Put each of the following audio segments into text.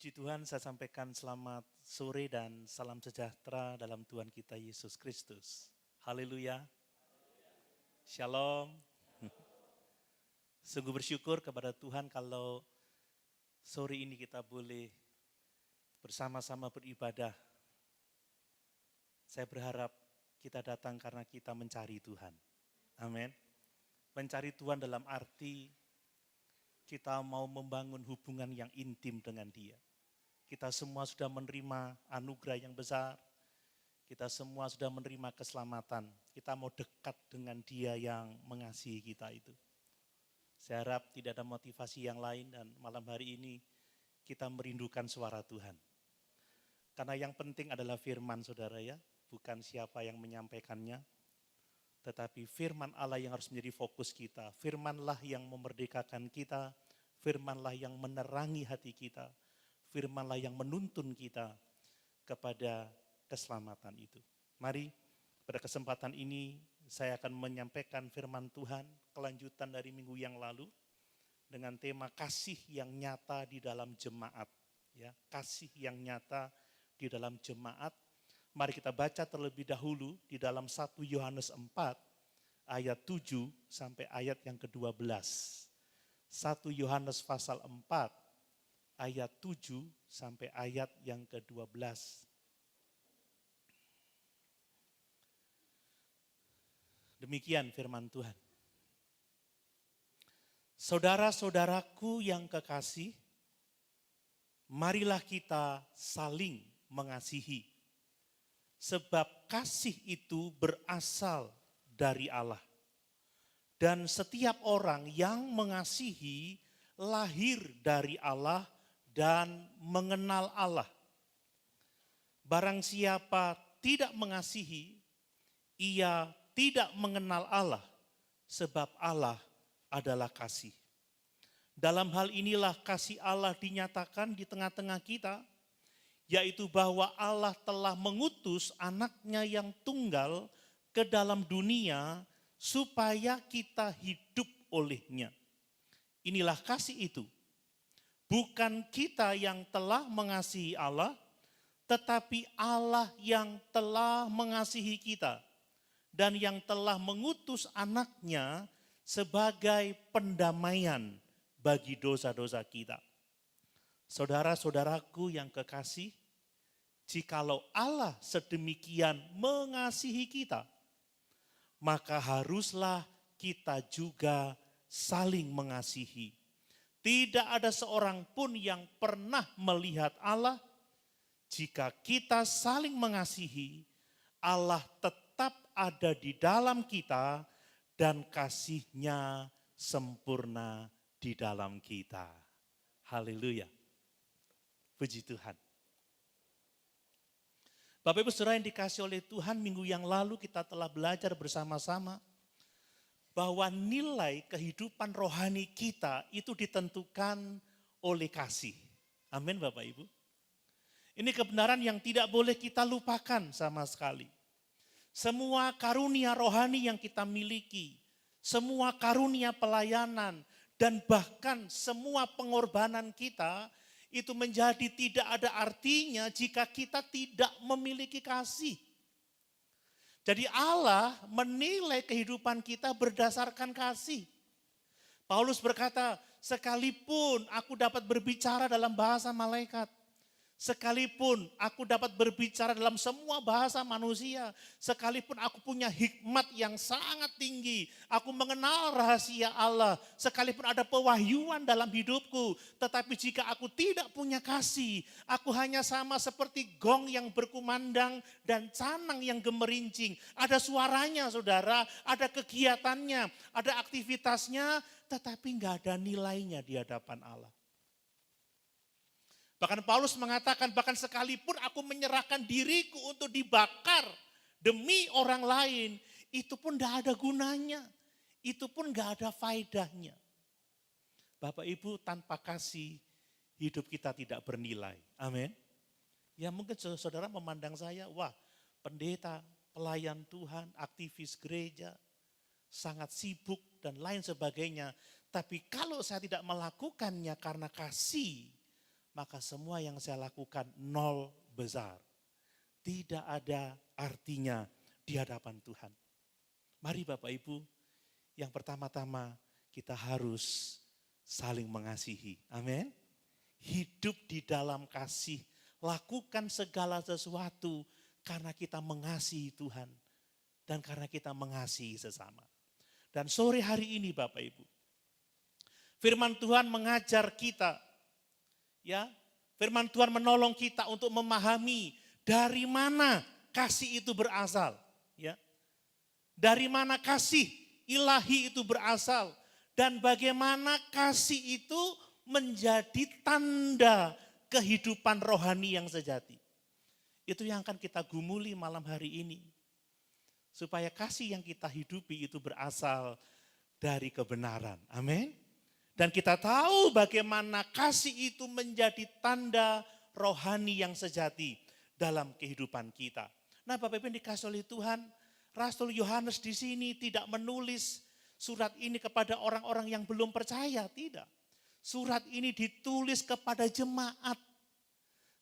Puji Tuhan, saya sampaikan selamat sore dan salam sejahtera dalam Tuhan kita Yesus Kristus. Haleluya. Shalom. Sungguh bersyukur kepada Tuhan kalau sore ini kita boleh bersama-sama beribadah. Saya berharap kita datang karena kita mencari Tuhan. Amin. Mencari Tuhan dalam arti kita mau membangun hubungan yang intim dengan Dia. Kita semua sudah menerima anugerah yang besar. Kita semua sudah menerima keselamatan. Kita mau dekat dengan Dia yang mengasihi kita itu. Saya harap tidak ada motivasi yang lain dan malam hari ini kita merindukan suara Tuhan. Karena yang penting adalah firman saudara ya, bukan siapa yang menyampaikannya. Tetapi firman Allah yang harus menjadi fokus kita. Firmanlah yang memerdekakan kita. Firmanlah yang menerangi hati kita. Firmanlah yang menuntun kita kepada keselamatan itu. Mari pada kesempatan ini saya akan menyampaikan firman Tuhan kelanjutan dari minggu yang lalu dengan tema kasih yang nyata di dalam jemaat. Ya, kasih yang nyata di dalam jemaat. Mari kita baca terlebih dahulu di dalam 1 Yohanes 4 ayat 7 sampai ayat yang ke-12. 1 Yohanes pasal 4 ayat 7 sampai ayat yang ke-12. Demikian firman Tuhan. Saudara-saudaraku yang kekasih, marilah kita saling mengasihi. Sebab kasih itu berasal dari Allah. Dan setiap orang yang mengasihi lahir dari Allah dan mengenal Allah. Barang siapa tidak mengasihi, ia tidak mengenal Allah, sebab Allah adalah kasih. Dalam hal inilah kasih Allah dinyatakan di tengah-tengah kita, yaitu bahwa Allah telah mengutus anaknya yang tunggal ke dalam dunia supaya kita hidup olehnya. Inilah kasih itu. Bukan kita yang telah mengasihi Allah, tetapi Allah yang telah mengasihi kita dan yang telah mengutus anaknya sebagai pendamaian bagi dosa-dosa kita. Saudara-saudaraku yang kekasih, jikalau Allah sedemikian mengasihi kita, maka haruslah kita juga saling mengasihi. Tidak ada seorang pun yang pernah melihat Allah. Jika kita saling mengasihi, Allah tetap ada di dalam kita dan kasih-Nya sempurna di dalam kita. Haleluya. Puji Tuhan. Bapak Ibu Saudara yang dikasihi oleh Tuhan, minggu yang lalu kita telah belajar bersama-sama bahwa nilai kehidupan rohani kita itu ditentukan oleh kasih. Amin Bapak Ibu. Ini kebenaran yang tidak boleh kita lupakan sama sekali. Semua karunia rohani yang kita miliki, semua karunia pelayanan, dan bahkan semua pengorbanan kita, itu menjadi tidak ada artinya jika kita tidak memiliki kasih. Jadi Allah menilai kehidupan kita berdasarkan kasih. Paulus berkata, sekalipun aku dapat berbicara dalam bahasa malaikat, sekalipun aku dapat berbicara dalam semua bahasa manusia, sekalipun aku punya hikmat yang sangat tinggi, aku mengenal rahasia Allah, sekalipun ada pewahyuan dalam hidupku, tetapi jika aku tidak punya kasih, aku hanya sama seperti gong yang berkumandang dan canang yang gemerincing. Ada suaranya saudara, ada kegiatannya, ada aktivitasnya, tetapi nggak ada nilainya di hadapan Allah. Bahkan Paulus mengatakan, bahkan sekalipun aku menyerahkan diriku untuk dibakar demi orang lain, itu pun tidak ada gunanya. Itu pun tidak ada faedahnya. Bapak Ibu, tanpa kasih, hidup kita tidak bernilai. Amin. Ya mungkin saudara memandang saya, wah pendeta, pelayan Tuhan, aktivis gereja, sangat sibuk dan lain sebagainya. Tapi kalau saya tidak melakukannya karena kasih, maka semua yang saya lakukan nol besar. Tidak ada artinya di hadapan Tuhan. Mari Bapak Ibu, yang pertama-tama kita harus saling mengasihi. Amin. Hidup di dalam kasih. Lakukan segala sesuatu karena kita mengasihi Tuhan. Dan karena kita mengasihi sesama. Dan sore hari ini Bapak Ibu, firman Tuhan mengajar kita, ya, firman Tuhan menolong kita untuk memahami dari mana kasih itu berasal, ya. Dari mana kasih ilahi itu berasal dan bagaimana kasih itu menjadi tanda kehidupan rohani yang sejati. Itu yang akan kita gumuli malam hari ini. Supaya kasih yang kita hidupi itu berasal dari kebenaran. Amin. Dan kita tahu bagaimana kasih itu menjadi tanda rohani yang sejati dalam kehidupan kita. Nah Bapak Ibu yang dikasihi oleh Tuhan, Rasul Yohanes di sini tidak menulis surat ini kepada orang-orang yang belum percaya, tidak. Surat ini ditulis kepada jemaat,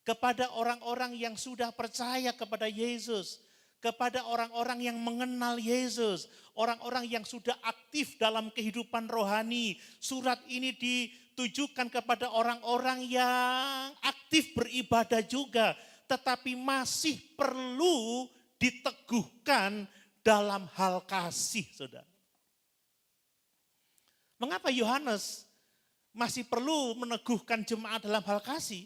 kepada orang-orang yang sudah percaya kepada Yesus, kepada orang-orang yang mengenal Yesus, orang-orang yang sudah aktif dalam kehidupan rohani. Surat ini ditujukan kepada orang-orang yang aktif beribadah juga, tetapi masih perlu diteguhkan dalam hal kasih, saudara. Mengapa Yohanes masih perlu meneguhkan jemaat dalam hal kasih?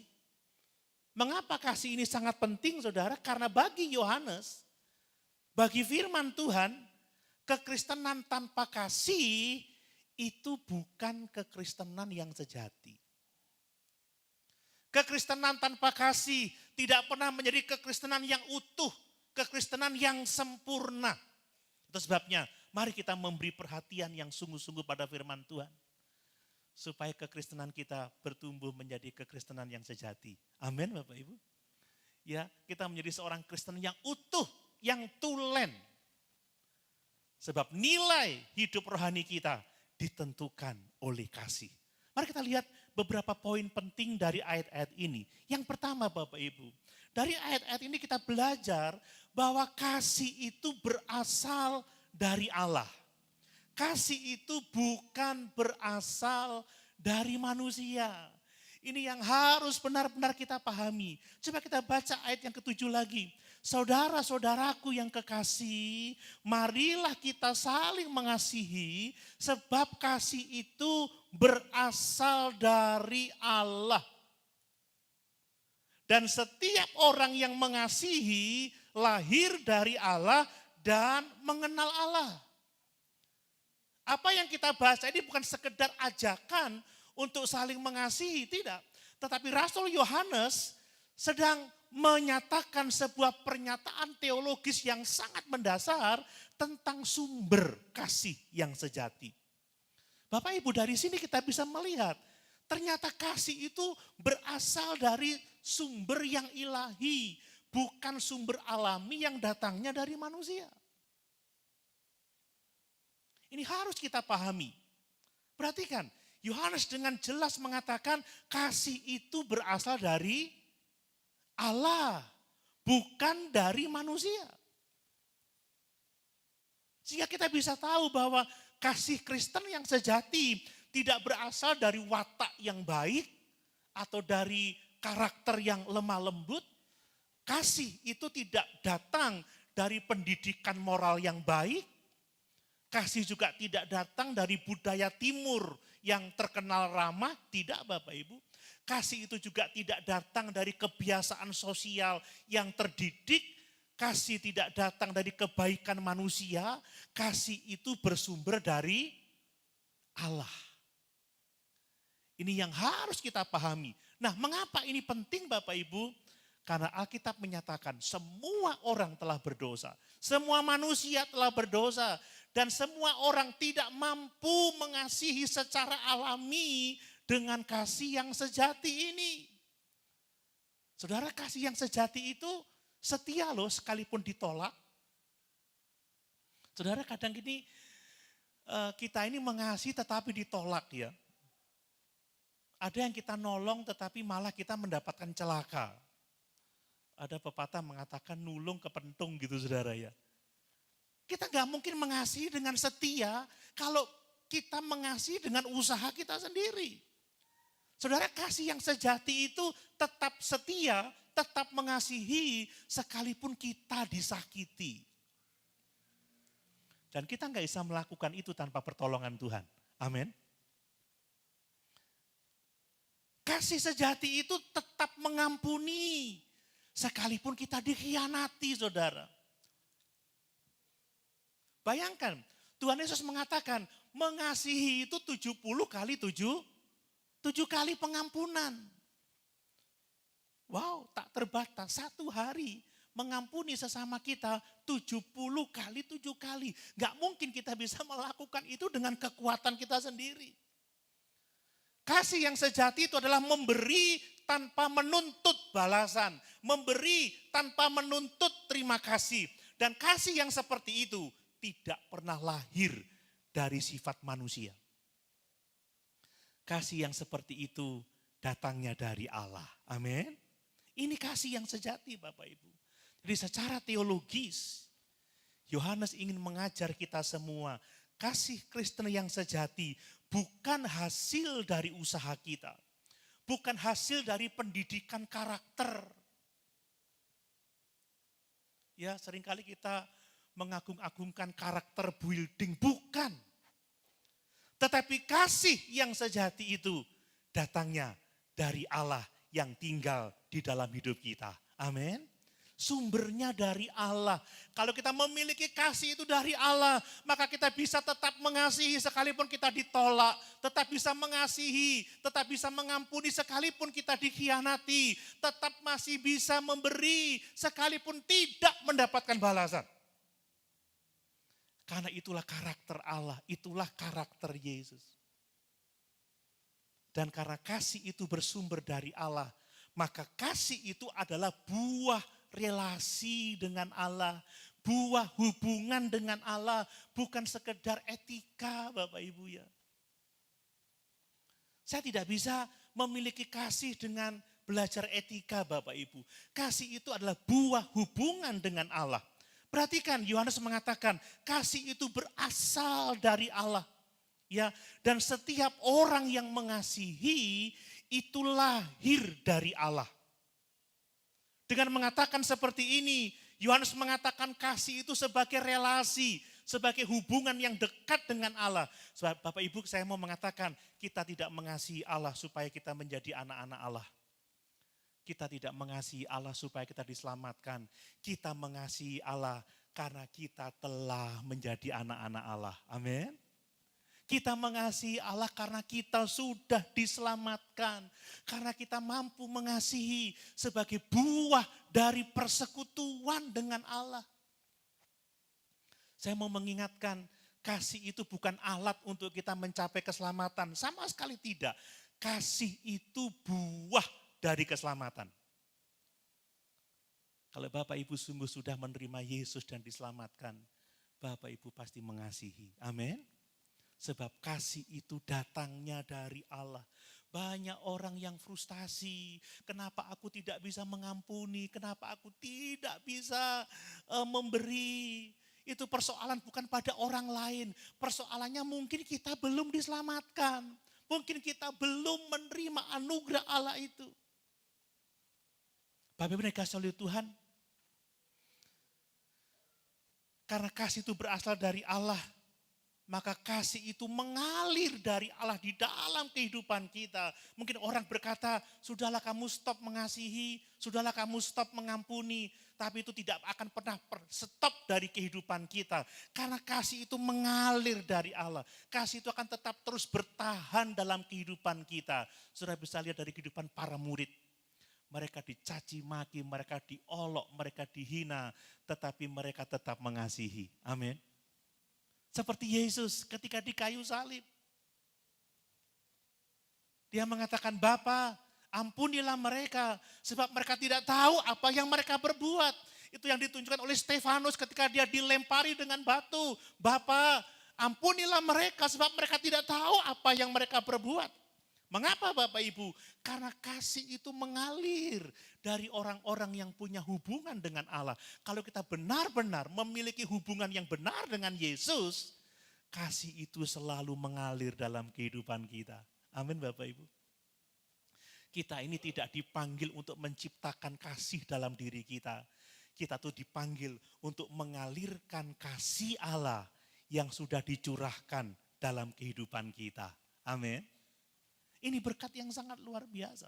Mengapa kasih ini sangat penting, saudara? Karena bagi Yohanes, bagi firman Tuhan, kekristenan tanpa kasih itu bukan kekristenan yang sejati. Kekristenan tanpa kasih tidak pernah menjadi kekristenan yang utuh, kekristenan yang sempurna. Itu sebabnya mari kita memberi perhatian yang sungguh-sungguh pada firman Tuhan. Supaya kekristenan kita bertumbuh menjadi kekristenan yang sejati. Amin Bapak Ibu. Ya, kita menjadi seorang Kristen yang utuh, yang tulen. Sebab nilai hidup rohani kita ditentukan oleh kasih. Mari kita lihat beberapa poin penting dari ayat-ayat ini. Yang pertama Bapak Ibu, dari ayat-ayat ini kita belajar bahwa kasih itu berasal dari Allah. Kasih itu bukan berasal dari manusia. Ini yang harus benar-benar kita pahami. Coba kita baca ayat yang ke-7 lagi. Saudara-saudaraku yang kekasih, marilah kita saling mengasihi, sebab kasih itu berasal dari Allah. Dan setiap orang yang mengasihi lahir dari Allah dan mengenal Allah. Apa yang kita baca ini bukan sekedar ajakan untuk saling mengasihi, tidak. Tetapi Rasul Yohanes sedang menyatakan sebuah pernyataan teologis yang sangat mendasar tentang sumber kasih yang sejati. Bapak Ibu, dari sini kita bisa melihat ternyata kasih itu berasal dari sumber yang ilahi, bukan sumber alami yang datangnya dari manusia. Ini harus kita pahami. Perhatikan, Yohanes dengan jelas mengatakan kasih itu berasal dari Allah, bukan dari manusia. Sehingga kita bisa tahu bahwa kasih Kristen yang sejati tidak berasal dari watak yang baik atau dari karakter yang lemah lembut. Kasih itu tidak datang dari pendidikan moral yang baik. Kasih juga tidak datang dari budaya timur yang terkenal ramah, tidak Bapak Ibu. Kasih itu juga tidak datang dari kebiasaan sosial yang terdidik. Kasih tidak datang dari kebaikan manusia. Kasih itu bersumber dari Allah. Ini yang harus kita pahami. Nah, mengapa ini penting Bapak Ibu? Karena Alkitab menyatakan semua orang telah berdosa. Semua manusia telah berdosa. Dan semua orang tidak mampu mengasihi secara alami dengan kasih yang sejati ini. Saudara, kasih yang sejati itu setia loh sekalipun ditolak. Saudara, kadang kita ini mengasihi tetapi ditolak ya. Ada yang kita nolong tetapi malah kita mendapatkan celaka. Ada pepatah mengatakan nulung kepentung gitu saudara ya. Kita nggak mungkin mengasihi dengan setia kalau kita mengasihi dengan usaha kita sendiri. Saudara, kasih yang sejati itu tetap setia, tetap mengasihi sekalipun kita disakiti. Dan kita nggak bisa melakukan itu tanpa pertolongan Tuhan. Amin. Kasih sejati itu tetap mengampuni. Sekalipun kita dikhianati, saudara. Bayangkan, Tuhan Yesus mengatakan, mengasihi itu 70 kali 7 kali pengampunan. Wow, tak terbatas. Satu hari mengampuni sesama kita 70 kali 7 kali. Gak mungkin kita bisa melakukan itu dengan kekuatan kita sendiri. Kasih yang sejati itu adalah memberi tanpa menuntut balasan. Memberi tanpa menuntut terima kasih. Dan kasih yang seperti itu tidak pernah lahir dari sifat manusia. Kasih yang seperti itu datangnya dari Allah. Amin. Ini kasih yang sejati Bapak Ibu. Jadi secara teologis, Yohanes ingin mengajar kita semua. Kasih Kristen yang sejati bukan hasil dari usaha kita. Bukan hasil dari pendidikan karakter. Ya, seringkali kita mengagung-agungkan karakter building. Bukan. Tetapi kasih yang sejati itu datangnya dari Allah yang tinggal di dalam hidup kita. Amin. Sumbernya dari Allah. Kalau kita memiliki kasih itu dari Allah, maka kita bisa tetap mengasihi sekalipun kita ditolak. Tetap bisa mengasihi, tetap bisa mengampuni sekalipun kita dikhianati. Tetap masih bisa memberi sekalipun tidak mendapatkan balasan. Karena itulah karakter Allah, itulah karakter Yesus. Dan karena kasih itu bersumber dari Allah, maka kasih itu adalah buah relasi dengan Allah, buah hubungan dengan Allah, bukan sekedar etika Bapak Ibu ya. Saya tidak bisa memiliki kasih dengan belajar etika Bapak Ibu. Kasih itu adalah buah hubungan dengan Allah. Perhatikan Yohanes mengatakan kasih itu berasal dari Allah. Ya, dan setiap orang yang mengasihi itu lahir dari Allah. Dengan mengatakan seperti ini, Yohanes mengatakan kasih itu sebagai relasi, sebagai hubungan yang dekat dengan Allah. Sebab Bapak Ibu, saya mau mengatakan kita tidak mengasihi Allah supaya kita menjadi anak-anak Allah. Kita tidak mengasihi Allah supaya kita diselamatkan. Kita mengasihi Allah karena kita telah menjadi anak-anak Allah. Amin. Kita mengasihi Allah karena kita sudah diselamatkan. Karena kita mampu mengasihi sebagai buah dari persekutuan dengan Allah. Saya mau mengingatkan, kasih itu bukan alat untuk kita mencapai keselamatan. Sama sekali tidak. Kasih itu buah dari keselamatan. Kalau Bapak Ibu sungguh sudah menerima Yesus dan diselamatkan, Bapak Ibu pasti mengasihi. Amin. Sebab kasih itu datangnya dari Allah. Banyak orang yang frustasi. Kenapa aku tidak bisa mengampuni? Kenapa aku tidak bisa memberi? Itu persoalan bukan pada orang lain. Persoalannya mungkin kita belum diselamatkan. Mungkin kita belum menerima anugerah Allah itu. Bapak Ibu dikasihi oleh Tuhan. Karena kasih itu berasal dari Allah. Maka kasih itu mengalir dari Allah di dalam kehidupan kita. Mungkin orang berkata, sudahlah kamu stop mengasihi, sudahlah kamu stop mengampuni. Tapi itu tidak akan pernah stop dari kehidupan kita. Karena kasih itu mengalir dari Allah. Kasih itu akan tetap terus bertahan dalam kehidupan kita. Saudara bisa lihat dari kehidupan para murid. Mereka dicaci maki, mereka diolok, mereka dihina. Tetapi mereka tetap mengasihi. Amin. Seperti Yesus ketika di kayu salib. Dia mengatakan, Bapa, ampunilah mereka. Sebab mereka tidak tahu apa yang mereka berbuat. Itu yang ditunjukkan oleh Stefanus ketika dia dilempari dengan batu. Bapa, ampunilah mereka sebab mereka tidak tahu apa yang mereka berbuat. Mengapa Bapak Ibu? Karena kasih itu mengalir dari orang-orang yang punya hubungan dengan Allah. Kalau kita benar-benar memiliki hubungan yang benar dengan Yesus, kasih itu selalu mengalir dalam kehidupan kita. Amin Bapak Ibu. Kita ini tidak dipanggil untuk menciptakan kasih dalam diri kita. Kita tuh dipanggil untuk mengalirkan kasih Allah yang sudah dicurahkan dalam kehidupan kita. Amin. Ini berkat yang sangat luar biasa.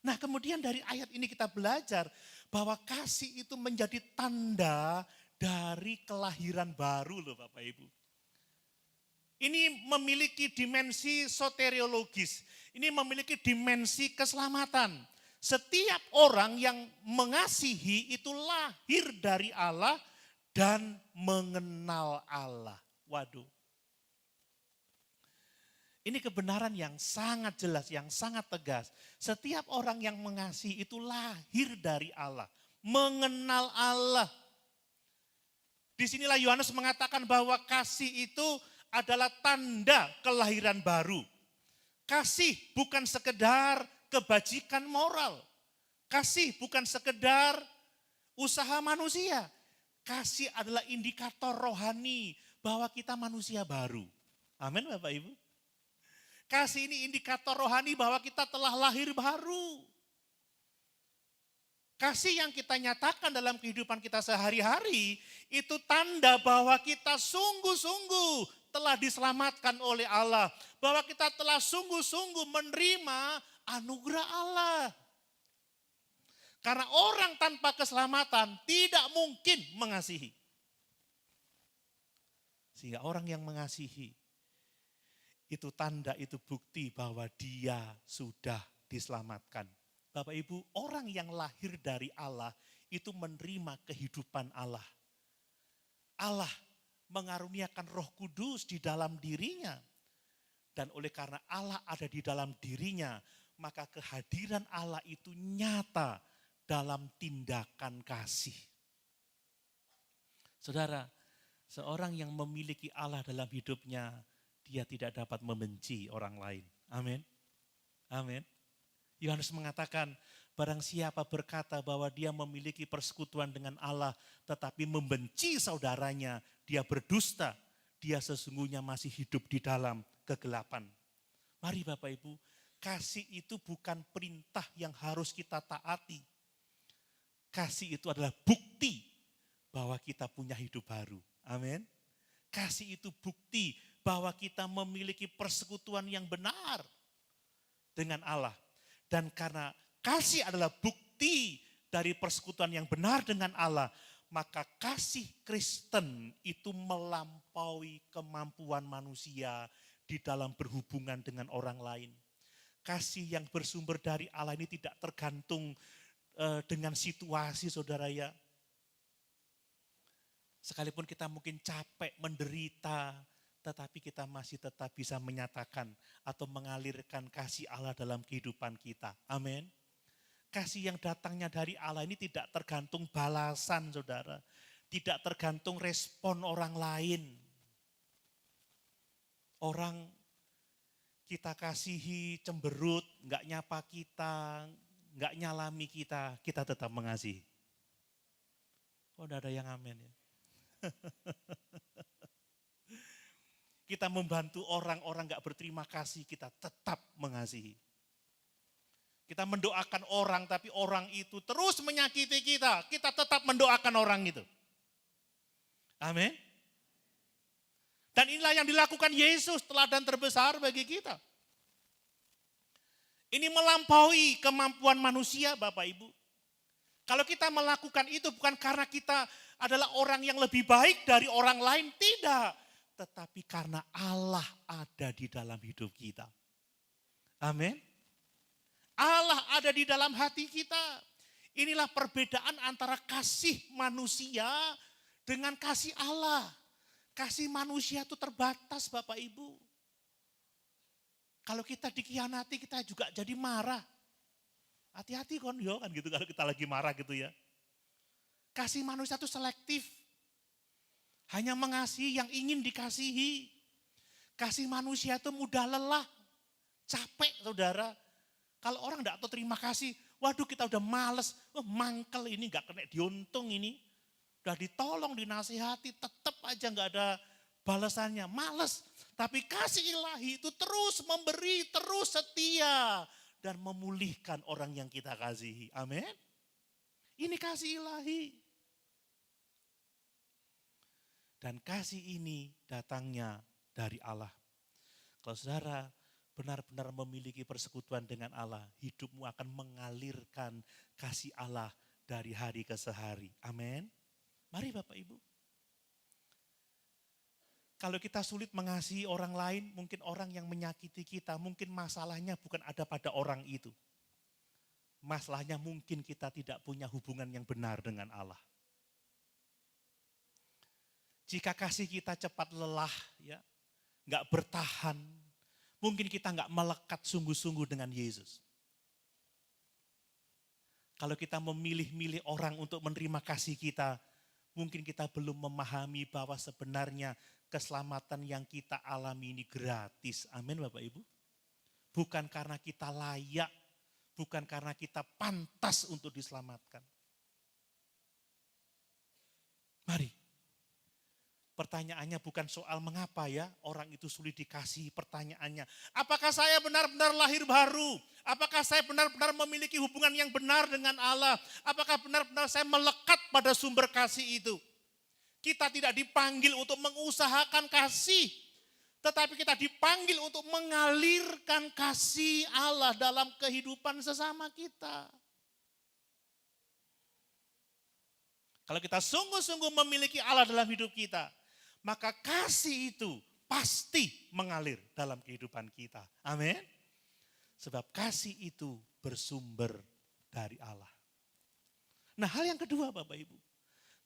Nah, kemudian dari ayat ini kita belajar bahwa kasih itu menjadi tanda dari kelahiran baru loh Bapak Ibu. Ini memiliki dimensi soteriologis. Ini memiliki dimensi keselamatan. Setiap orang yang mengasihi itu lahir dari Allah dan mengenal Allah. Waduh. Ini kebenaran yang sangat jelas, yang sangat tegas. Setiap orang yang mengasihi itu lahir dari Allah. Mengenal Allah. Disinilah Yohanes mengatakan bahwa kasih itu adalah tanda kelahiran baru. Kasih bukan sekedar kebajikan moral. Kasih bukan sekedar usaha manusia. Kasih adalah indikator rohani bahwa kita manusia baru. Amin Bapak Ibu. Kasih ini indikator rohani bahwa kita telah lahir baru. Kasih yang kita nyatakan dalam kehidupan kita sehari-hari itu tanda bahwa kita sungguh-sungguh telah diselamatkan oleh Allah. Bahwa kita telah sungguh-sungguh menerima anugerah Allah. Karena orang tanpa keselamatan tidak mungkin mengasihi. Sehingga orang yang mengasihi itu tanda, itu bukti bahwa dia sudah diselamatkan. Bapak Ibu, orang yang lahir dari Allah itu menerima kehidupan Allah. Allah mengaruniakan Roh Kudus di dalam dirinya. Dan oleh karena Allah ada di dalam dirinya, maka kehadiran Allah itu nyata dalam tindakan kasih. Saudara, seorang yang memiliki Allah dalam hidupnya, dia tidak dapat membenci orang lain. Amin. Amin. Yohanes mengatakan, barang siapa berkata bahwa dia memiliki persekutuan dengan Allah, tetapi membenci saudaranya, dia berdusta. Dia sesungguhnya masih hidup di dalam kegelapan. Mari Bapak Ibu, kasih itu bukan perintah yang harus kita taati. Kasih itu adalah bukti bahwa kita punya hidup baru. Amin. Kasih itu bukti bahwa kita memiliki persekutuan yang benar dengan Allah. Dan karena kasih adalah bukti dari persekutuan yang benar dengan Allah, maka kasih Kristen itu melampaui kemampuan manusia di dalam berhubungan dengan orang lain. Kasih yang bersumber dari Allah ini tidak tergantung dengan situasi, saudara ya. Sekalipun kita mungkin capek, menderita, tetapi kita masih tetap bisa menyatakan atau mengalirkan kasih Allah dalam kehidupan kita. Amin. Kasih yang datangnya dari Allah ini tidak tergantung balasan, saudara. Tidak tergantung respon orang lain. Orang kita kasihi cemberut, nggak nyapa kita, nggak nyalami kita, kita tetap mengasihi. Oh, udah ada yang amin ya. Kita membantu orang-orang gak berterima kasih, kita tetap mengasihi. Kita mendoakan orang, tapi orang itu terus menyakiti kita, kita tetap mendoakan orang itu. Amin. Dan inilah yang dilakukan Yesus, teladan terbesar bagi kita. Ini melampaui kemampuan manusia, Bapak Ibu. Kalau kita melakukan itu bukan karena kita adalah orang yang lebih baik dari orang lain, tidak. Tetapi karena Allah ada di dalam hidup kita. Amin. Allah ada di dalam hati kita. Inilah perbedaan antara kasih manusia dengan kasih Allah. Kasih manusia itu terbatas Bapak Ibu. Kalau kita dikhianati kita juga jadi marah. Hati-hati kan gitu kalau kita lagi marah gitu ya. Kasih manusia itu selektif. Hanya mengasihi yang ingin dikasihi. Kasih manusia itu mudah lelah. Capek saudara. Kalau orang enggak tahu terima kasih, waduh kita udah males, mangkel ini enggak kena diuntung ini. Udah ditolong, dinasihati, tetap aja enggak ada balasannya, males. Tapi kasih ilahi itu terus memberi, terus setia. Dan memulihkan orang yang kita kasihi. Amin. Ini kasih ilahi. Dan kasih ini datangnya dari Allah. Kalau saudara benar-benar memiliki persekutuan dengan Allah, hidupmu akan mengalirkan kasih Allah dari hari ke sehari. Amin. Mari Bapak Ibu. Kalau kita sulit mengasihi orang lain, mungkin orang yang menyakiti kita, mungkin masalahnya bukan ada pada orang itu. Masalahnya mungkin kita tidak punya hubungan yang benar dengan Allah. Jika kasih kita cepat lelah, ya, nggak bertahan, mungkin kita nggak melekat sungguh-sungguh dengan Yesus. Kalau kita memilih-milih orang untuk menerima kasih kita, mungkin kita belum memahami bahwa sebenarnya keselamatan yang kita alami ini gratis. Amin Bapak Ibu. Bukan karena kita layak, bukan karena kita pantas untuk diselamatkan. Mari. Pertanyaannya bukan soal mengapa ya orang itu sulit dikasih, pertanyaannya apakah saya benar-benar lahir baru? Apakah saya benar-benar memiliki hubungan yang benar dengan Allah? Apakah benar-benar saya melekat pada sumber kasih itu? Kita tidak dipanggil untuk mengusahakan kasih, tetapi kita dipanggil untuk mengalirkan kasih Allah dalam kehidupan sesama kita. Kalau kita sungguh-sungguh memiliki Allah dalam hidup kita, maka kasih itu pasti mengalir dalam kehidupan kita. Amin. Sebab kasih itu bersumber dari Allah. Nah, hal yang kedua Bapak Ibu.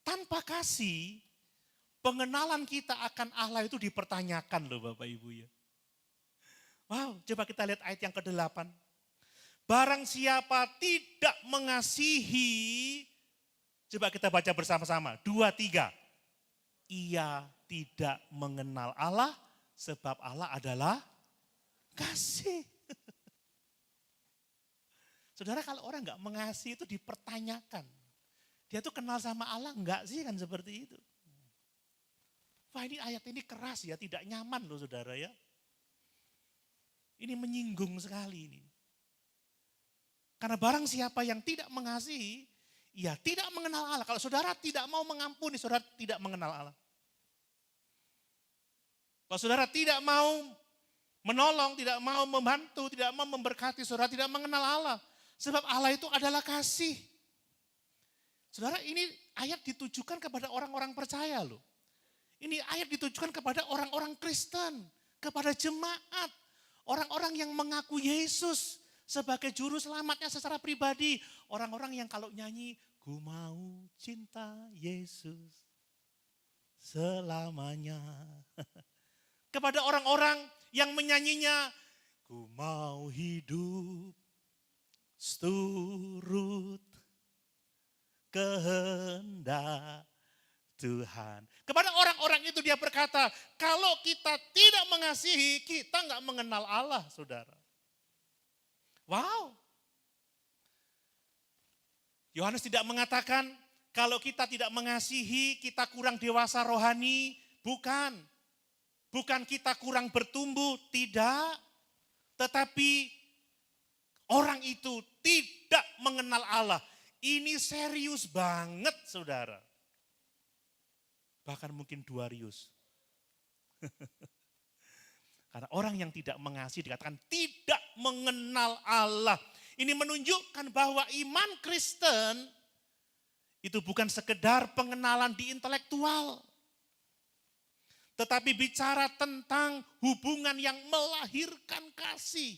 Tanpa kasih, pengenalan kita akan Allah itu dipertanyakan loh Bapak Ibu ya. Wow, coba kita lihat ayat yang ke-8. Barang siapa tidak mengasihi, coba kita baca bersama-sama. 2, 3. Ia tidak mengenal Allah sebab Allah adalah kasih. Saudara, kalau orang enggak mengasihi itu dipertanyakan. Dia tuh kenal sama Allah enggak sih, kan seperti itu. Wah, ini ayat ini keras ya, tidak nyaman loh saudara ya. Ini menyinggung sekali ini. Karena barang siapa yang tidak mengasihi, ia tidak mengenal Allah. Kalau saudara tidak mau mengampuni, saudara tidak mengenal Allah. Kalau saudara tidak mau menolong, tidak mau membantu, tidak mau memberkati, saudara tidak mengenal Allah. Sebab Allah itu adalah kasih. Saudara, ini ayat ditujukan kepada orang-orang percaya loh. Ini ayat ditujukan kepada orang-orang Kristen, kepada jemaat, orang-orang yang mengaku Yesus sebagai juru selamatnya secara pribadi. Orang-orang yang kalau nyanyi, ku mau cinta Yesus selamanya. Kepada orang-orang yang menyanyinya, ku mau hidup seturut kehendak Tuhan. Kepada orang-orang itu dia berkata, kalau kita tidak mengasihi, kita nggak mengenal Allah, saudara. Wow. Yohanes tidak mengatakan, kalau kita tidak mengasihi, kita kurang dewasa rohani. Bukan. Bukan kita kurang bertumbuh, tidak. Tetapi orang itu tidak mengenal Allah. Ini serius banget, saudara. Bahkan mungkin duarius. Karena orang yang tidak mengasihi dikatakan tidak mengenal Allah. Ini menunjukkan bahwa iman Kristen itu bukan sekedar pengenalan di intelektual. Tetapi bicara tentang hubungan yang melahirkan kasih.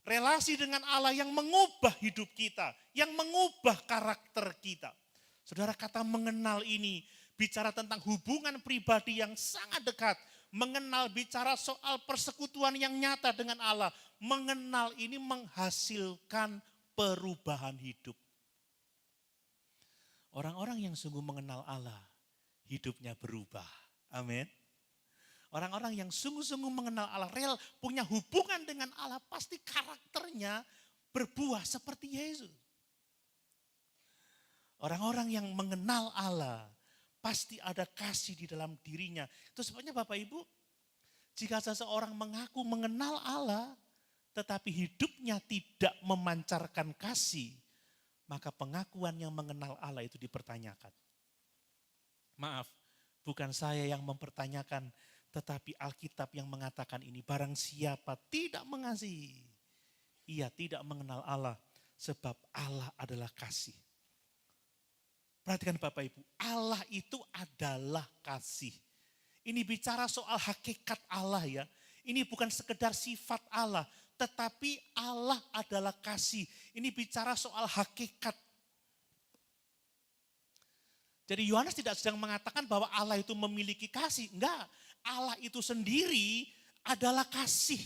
Relasi dengan Allah yang mengubah hidup kita, yang mengubah karakter kita. Saudara, kata mengenal ini bicara tentang hubungan pribadi yang sangat dekat. Mengenal bicara soal persekutuan yang nyata dengan Allah. Mengenal ini menghasilkan perubahan hidup. Orang-orang yang sungguh mengenal Allah, hidupnya berubah. Amin. Orang-orang yang sungguh-sungguh mengenal Allah, real punya hubungan dengan Allah, pasti karakternya berbuah seperti Yesus. Orang-orang yang mengenal Allah, pasti ada kasih di dalam dirinya. Itu sebabnya Bapak Ibu, jika seseorang mengaku mengenal Allah, tetapi hidupnya tidak memancarkan kasih, maka pengakuan yang mengenal Allah itu dipertanyakan. Maaf, bukan saya yang mempertanyakan, tetapi Alkitab yang mengatakan ini. Barang siapa tidak mengasihi, ia tidak mengenal Allah, sebab Allah adalah kasih. Perhatikan Bapak Ibu, Allah itu adalah kasih. Ini bicara soal hakikat Allah ya. Ini bukan sekedar sifat Allah, tetapi Allah adalah kasih. Ini bicara soal hakikat. Jadi Yohanes tidak sedang mengatakan bahwa Allah itu memiliki kasih. Enggak, Allah itu sendiri adalah kasih.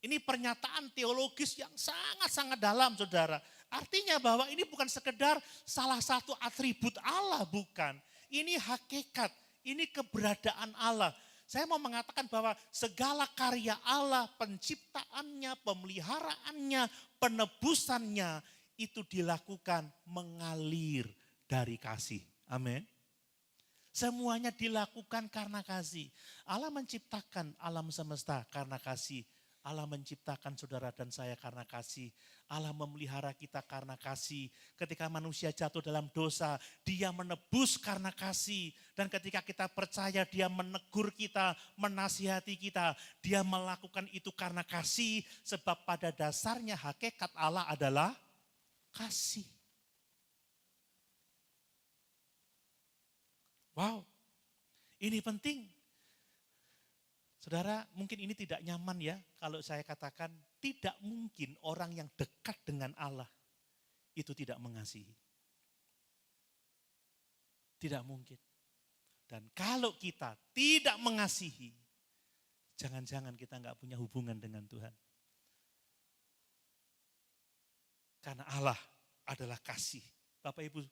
Ini pernyataan teologis yang sangat-sangat dalam, saudara. Artinya bahwa ini bukan sekedar salah satu atribut Allah, bukan. Ini hakikat, ini keberadaan Allah. Saya mau mengatakan bahwa segala karya Allah, penciptaannya, pemeliharaannya, penebusannya, itu dilakukan mengalir dari kasih. Amin. Semuanya dilakukan karena kasih. Allah menciptakan alam semesta karena kasih. Allah menciptakan saudara dan saya karena kasih. Allah memelihara kita karena kasih. Ketika manusia jatuh dalam dosa, Dia menebus karena kasih. Dan ketika kita percaya, Dia menegur kita, menasihati kita. Dia melakukan itu karena kasih, sebab pada dasarnya hakikat Allah adalah kasih. Wow, ini penting. Saudara, mungkin ini tidak nyaman ya kalau saya katakan tidak mungkin orang yang dekat dengan Allah itu tidak mengasihi. Tidak mungkin. Dan kalau kita tidak mengasihi, jangan-jangan kita nggak punya hubungan dengan Tuhan. Karena Allah adalah kasih. Bapak Ibu,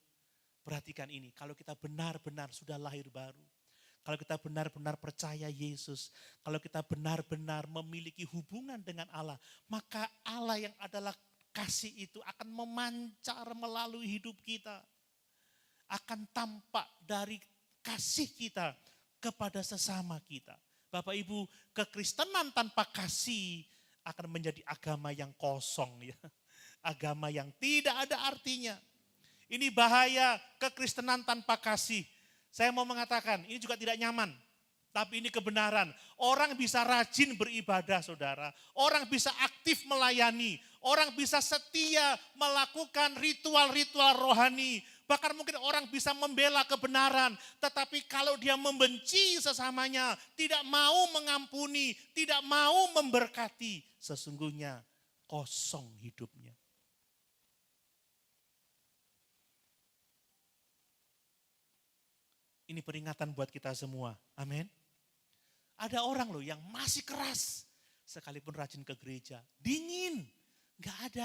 perhatikan ini, kalau kita benar-benar sudah lahir baru, kalau kita benar-benar percaya Yesus, kalau kita benar-benar memiliki hubungan dengan Allah, maka Allah yang adalah kasih itu akan memancar melalui hidup kita. Akan tampak dari kasih kita kepada sesama kita. Bapak Ibu, kekristenan tanpa kasih akan menjadi agama yang kosong ya. Agama yang tidak ada artinya. Ini bahaya kekristenan tanpa kasih. Saya mau mengatakan, ini juga tidak nyaman. Tapi ini kebenaran. Orang bisa rajin beribadah, saudara. Orang bisa aktif melayani. Orang bisa setia melakukan ritual-ritual rohani. Bahkan mungkin orang bisa membela kebenaran. Tetapi kalau dia membenci sesamanya, tidak mau mengampuni, tidak mau memberkati, sesungguhnya kosong hidupnya. Ini peringatan buat kita semua. Amin. Ada orang loh yang masih keras. Sekalipun rajin ke gereja. Dingin. Gak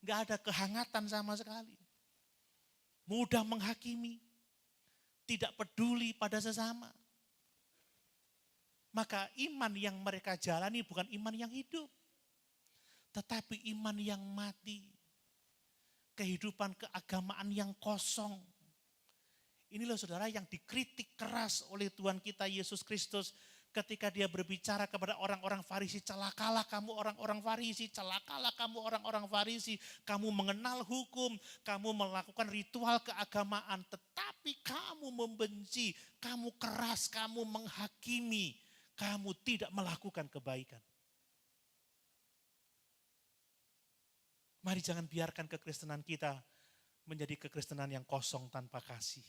ada kehangatan sama sekali. Mudah menghakimi. Tidak peduli pada sesama. Maka iman yang mereka jalani bukan iman yang hidup. Tetapi iman yang mati. Kehidupan keagamaan yang kosong. Ini loh saudara yang dikritik keras oleh Tuhan kita Yesus Kristus ketika dia berbicara kepada orang-orang Farisi, celakalah kamu orang-orang Farisi, celakalah kamu orang-orang Farisi, kamu mengenal hukum, kamu melakukan ritual keagamaan, tetapi kamu membenci, kamu keras, kamu menghakimi, kamu tidak melakukan kebaikan. Mari jangan biarkan kekristenan kita menjadi kekristenan yang kosong tanpa kasih.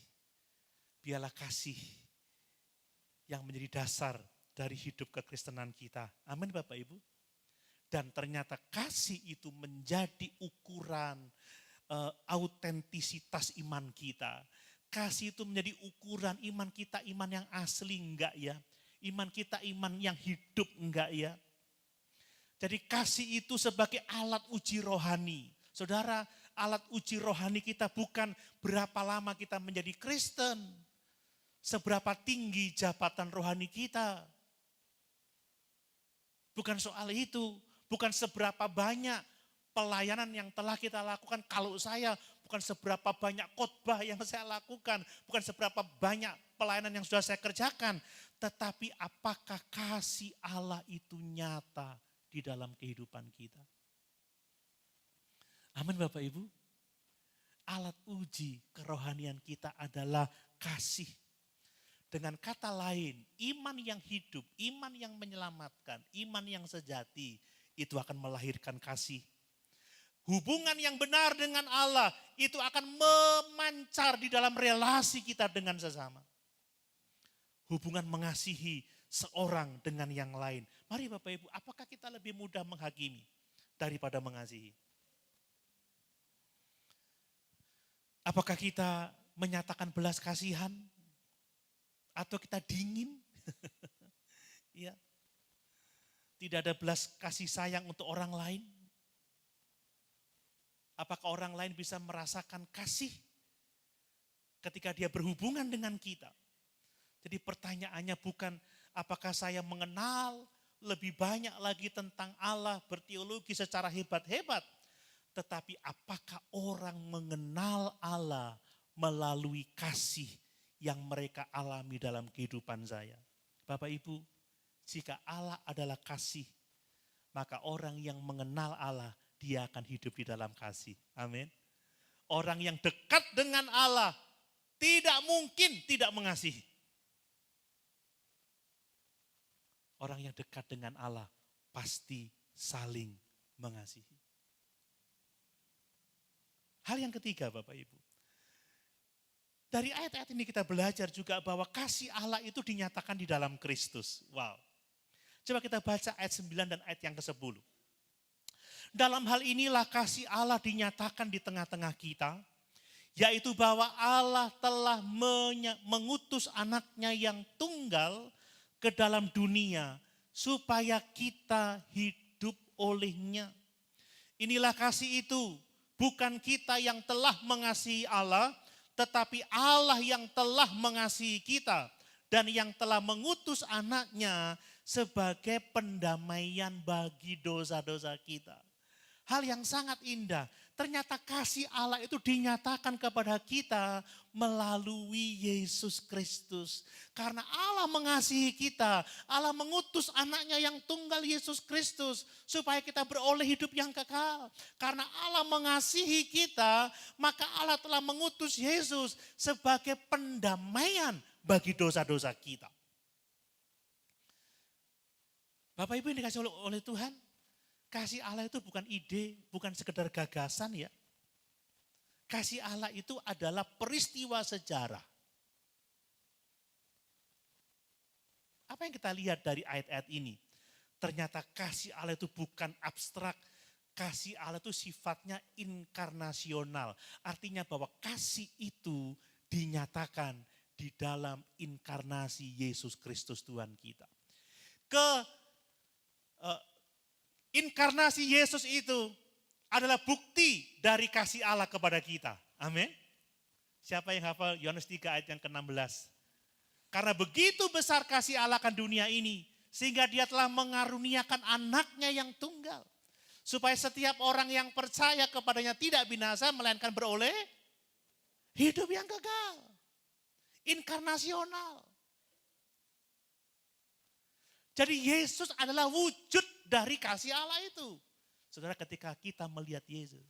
Biarlah kasih yang menjadi dasar dari hidup kekristenan kita. Amin Bapak Ibu. Dan ternyata kasih itu menjadi ukuran autentisitas iman kita. Kasih itu menjadi ukuran iman kita, iman yang asli enggak ya. Iman kita iman yang hidup enggak ya. Jadi kasih itu sebagai alat uji rohani. Saudara, alat uji rohani kita bukan berapa lama kita menjadi Kristen. seberapa tinggi jabatan rohani kita. Bukan soal itu, bukan seberapa banyak pelayanan yang telah kita lakukan. Kalau saya, bukan seberapa banyak khotbah yang saya lakukan, bukan seberapa banyak pelayanan yang sudah saya kerjakan, tetapi apakah kasih Allah itu nyata di dalam kehidupan kita. Amin Bapak Ibu. Alat uji kerohanian kita adalah kasih. Dengan kata lain, iman yang hidup, iman yang menyelamatkan, iman yang sejati, itu akan melahirkan kasih. Hubungan yang benar dengan Allah, itu akan memancar di dalam relasi kita dengan sesama. Hubungan mengasihi seorang dengan yang lain. Mari Bapak Ibu, apakah kita lebih mudah menghakimi daripada mengasihi? Apakah kita menyatakan belas kasihan? Atau kita dingin? Ya. Tidak ada belas kasih sayang untuk orang lain? Apakah orang lain bisa merasakan kasih ketika dia berhubungan dengan kita? Jadi pertanyaannya bukan apakah saya mengenal lebih banyak lagi tentang Allah, berteologi secara hebat-hebat. Tetapi apakah orang mengenal Allah melalui kasih yang mereka alami dalam kehidupan saya. Bapak Ibu, jika Allah adalah kasih, maka orang yang mengenal Allah, dia akan hidup di dalam kasih. Amin. Orang yang dekat dengan Allah, tidak mungkin tidak mengasihi. Orang yang dekat dengan Allah, pasti saling mengasihi. Hal yang ketiga Bapak Ibu. Dari ayat-ayat ini kita belajar juga bahwa kasih Allah itu dinyatakan di dalam Kristus. Wow. Coba kita baca ayat 9 dan ayat yang ke-10. Dalam hal inilah kasih Allah dinyatakan di tengah-tengah kita, yaitu bahwa Allah telah mengutus anaknya yang tunggal ke dalam dunia supaya kita hidup olehnya. Inilah kasih itu. Bukan kita yang telah mengasihi Allah, tetapi Allah yang telah mengasihi kita dan yang telah mengutus anaknya sebagai pendamaian bagi dosa-dosa kita. Hal yang sangat indah, ternyata kasih Allah itu dinyatakan kepada kita melalui Yesus Kristus. Karena Allah mengasihi kita, Allah mengutus anaknya yang tunggal Yesus Kristus supaya kita beroleh hidup yang kekal. Karena Allah mengasihi kita, maka Allah telah mengutus Yesus sebagai pendamaian bagi dosa-dosa kita. Bapak Ibu yang dikasih oleh Tuhan, kasih Allah itu bukan ide, bukan sekedar gagasan ya. Kasih Allah itu adalah peristiwa sejarah. Apa yang kita lihat dari ayat-ayat ini? Ternyata kasih Allah itu bukan abstrak. Kasih Allah itu sifatnya inkarnasional. Artinya bahwa kasih itu dinyatakan di dalam inkarnasi Yesus Kristus Tuhan kita. Inkarnasi Yesus itu adalah bukti dari kasih Allah kepada kita. Amin. Siapa yang hafal Yohanes 3 ayat yang ke-16? Karena begitu besar kasih Allah akan dunia ini, sehingga dia telah mengaruniakan anaknya yang tunggal. Supaya setiap orang yang percaya kepadanya tidak binasa, melainkan beroleh hidup yang kekal. Inkarnasional. Jadi Yesus adalah wujud dari kasih Allah itu. Saudara, ketika kita melihat Yesus,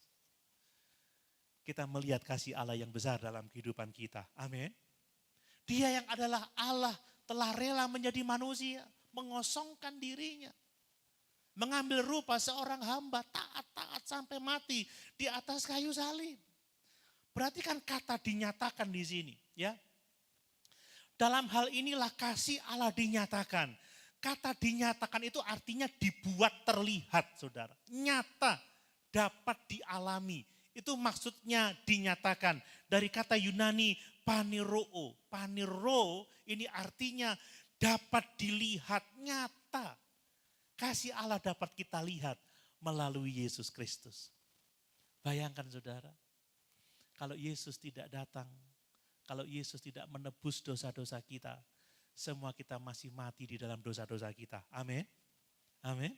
kita melihat kasih Allah yang besar dalam kehidupan kita. Amin. Dia yang adalah Allah telah rela menjadi manusia, mengosongkan dirinya. Mengambil rupa seorang hamba, taat-taat sampai mati di atas kayu salib. Berarti kan kata dinyatakan di sini, ya. Dalam hal inilah kasih Allah dinyatakan. Kata dinyatakan itu artinya dibuat terlihat, saudara. Nyata, dapat dialami. Itu maksudnya dinyatakan. Dari kata Yunani paniroo. Paniro ini artinya dapat dilihat, nyata. Kasih Allah dapat kita lihat melalui Yesus Kristus. Bayangkan saudara, kalau Yesus tidak datang Kalau Yesus tidak menebus dosa-dosa kita, semua kita masih mati di dalam dosa-dosa kita. Amin. Amin.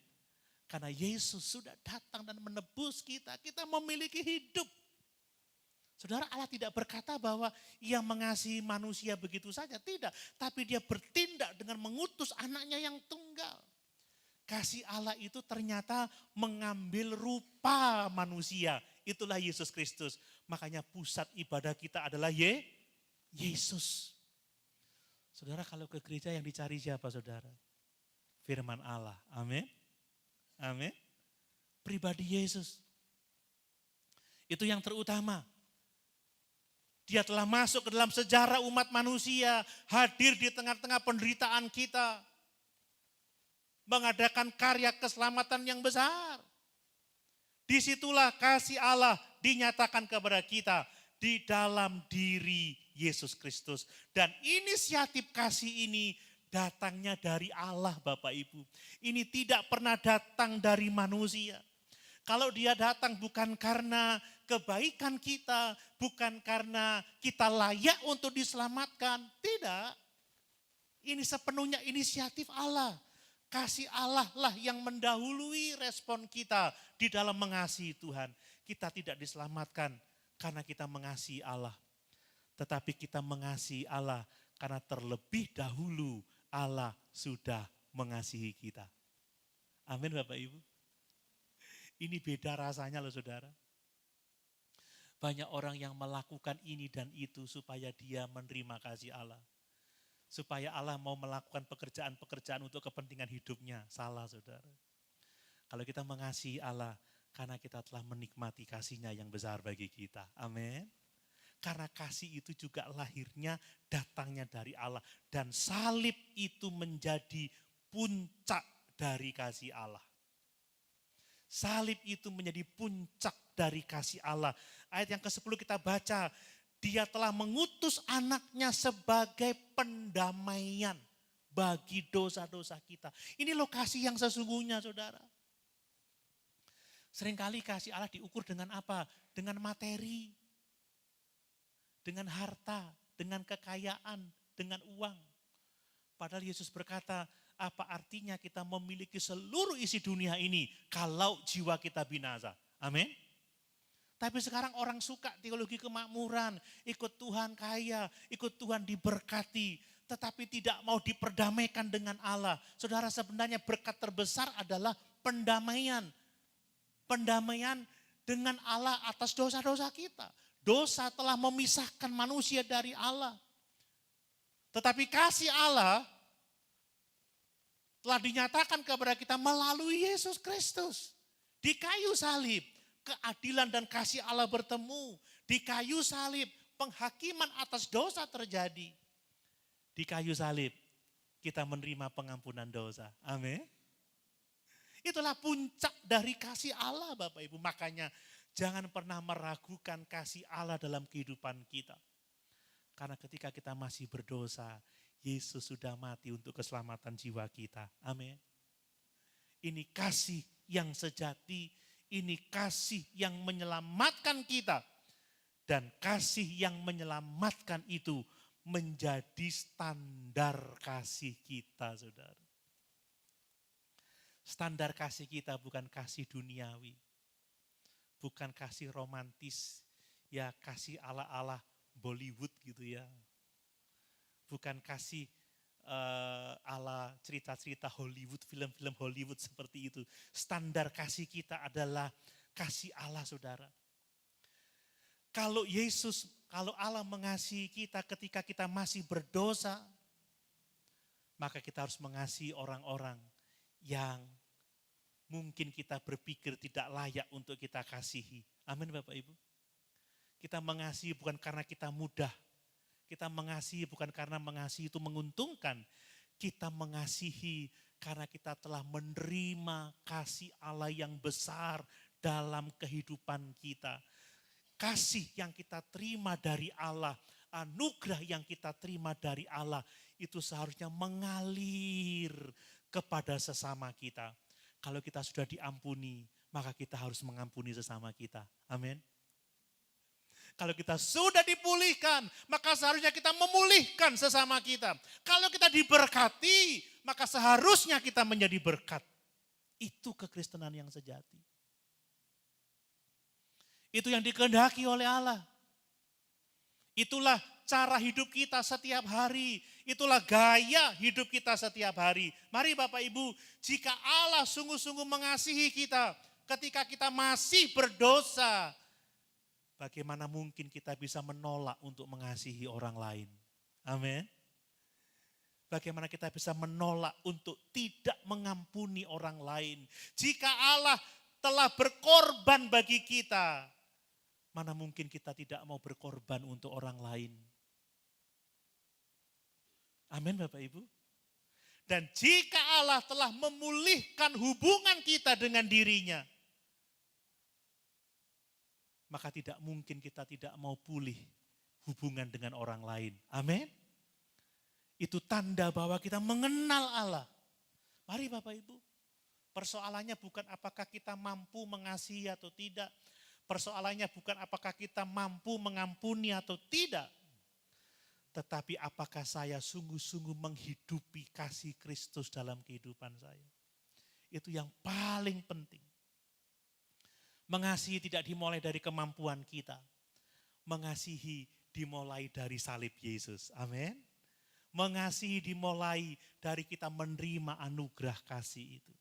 Karena Yesus sudah datang dan menebus kita, kita memiliki hidup. Saudara, Allah tidak berkata bahwa ia mengasihi manusia begitu saja, tidak. Tapi dia bertindak dengan mengutus anaknya yang tunggal. Kasih Allah itu ternyata mengambil rupa manusia. Itulah Yesus Kristus. Makanya pusat ibadah kita adalah Yesus. Saudara, kalau ke gereja yang dicari siapa, saudara? Firman Allah. Amin. Amin. Pribadi Yesus. Itu yang terutama. Dia telah masuk ke dalam sejarah umat manusia, hadir di tengah-tengah penderitaan kita, mengadakan karya keselamatan yang besar. Disitulah kasih Allah dinyatakan kepada kita di dalam diri Yesus Kristus. Dan inisiatif kasih ini datangnya dari Allah, Bapak Ibu. Ini tidak pernah datang dari manusia. Kalau dia datang bukan karena kebaikan kita, bukan karena kita layak untuk diselamatkan. Tidak. Ini sepenuhnya inisiatif Allah. Kasih Allah lah yang mendahului respon kita di dalam mengasihi Tuhan. Kita tidak diselamatkan karena kita mengasihi Allah. Tetapi kita mengasihi Allah karena terlebih dahulu Allah sudah mengasihi kita. Amin Bapak Ibu. Ini beda rasanya loh saudara. Banyak orang yang melakukan ini dan itu supaya dia menerima kasih Allah. Supaya Allah mau melakukan pekerjaan-pekerjaan untuk kepentingan hidupnya. Salah saudara. Kalau kita mengasihi Allah karena kita telah menikmati kasih-Nya yang besar bagi kita. Amin. Karena kasih itu juga lahirnya datangnya dari Allah. Dan salib itu menjadi puncak dari kasih Allah. Salib itu menjadi puncak dari kasih Allah. Ayat yang ke-10 kita baca, dia telah mengutus anaknya sebagai pendamaian bagi dosa-dosa kita. Ini lokasi yang sesungguhnya saudara. Seringkali kasih Allah diukur dengan apa? Dengan materi, dengan harta, dengan kekayaan, dengan uang. Padahal Yesus berkata, apa artinya kita memiliki seluruh isi dunia ini kalau jiwa kita binasa? Amin. Tapi sekarang orang suka teologi kemakmuran, ikut Tuhan kaya, ikut Tuhan diberkati, tetapi tidak mau diperdamaikan dengan Allah. Saudara, sebenarnya berkat terbesar adalah pendamaian. Pendamaian dengan Allah atas dosa-dosa kita. Dosa telah memisahkan manusia dari Allah. Tetapi kasih Allah telah dinyatakan kepada kita melalui Yesus Kristus. Di kayu salib, keadilan dan kasih Allah bertemu. Di kayu salib, penghakiman atas dosa terjadi. Di kayu salib, kita menerima pengampunan dosa. Amin. Itulah puncak dari kasih Allah Bapak Ibu. Makanya jangan pernah meragukan kasih Allah dalam kehidupan kita. Karena ketika kita masih berdosa, Yesus sudah mati untuk keselamatan jiwa kita. Amin. Ini kasih yang sejati, ini kasih yang menyelamatkan kita. Dan kasih yang menyelamatkan itu menjadi standar kasih kita, saudara. Standar kasih kita bukan kasih duniawi, bukan kasih romantis, ya kasih ala-ala Bollywood gitu ya. Bukan kasih ala cerita-cerita Hollywood, film-film Hollywood seperti itu. Standar kasih kita adalah kasih Allah, saudara. Kalau Allah mengasihi kita ketika kita masih berdosa, maka kita harus mengasihi orang-orang yang mungkin kita berpikir tidak layak untuk kita kasihi. Amin Bapak Ibu. Kita mengasihi bukan karena kita mudah. Kita mengasihi bukan karena mengasihi itu menguntungkan. Kita mengasihi karena kita telah menerima kasih Allah yang besar dalam kehidupan kita. Kasih yang kita terima dari Allah, anugerah yang kita terima dari Allah, itu seharusnya mengalir kepada sesama kita. Kalau kita sudah diampuni, maka kita harus mengampuni sesama kita. Amin. Kalau kita sudah dipulihkan, maka seharusnya kita memulihkan sesama kita. Kalau kita diberkati, maka seharusnya kita menjadi berkat. Itu kekristenan yang sejati. Itu yang dikehendaki oleh Allah. Itulah cara hidup kita setiap hari. Itulah gaya hidup kita setiap hari. Mari Bapak Ibu, jika Allah sungguh-sungguh mengasihi kita, ketika kita masih berdosa, bagaimana mungkin kita bisa menolak untuk mengasihi orang lain? Amin. Bagaimana kita bisa menolak untuk tidak mengampuni orang lain? Jika Allah telah berkorban bagi kita, mana mungkin kita tidak mau berkorban untuk orang lain? Amin Bapak Ibu. Dan jika Allah telah memulihkan hubungan kita dengan dirinya, maka tidak mungkin kita tidak mau pulih hubungan dengan orang lain. Amin. Itu tanda bahwa kita mengenal Allah. Mari Bapak Ibu, persoalannya bukan apakah kita mampu mengasihi atau tidak. Persoalannya bukan apakah kita mampu mengampuni atau tidak. Tetapi apakah saya sungguh-sungguh menghidupi kasih Kristus dalam kehidupan saya. Itu yang paling penting. Mengasihi tidak dimulai dari kemampuan kita. Mengasihi dimulai dari salib Yesus. Amin. Mengasihi dimulai dari kita menerima anugerah kasih itu.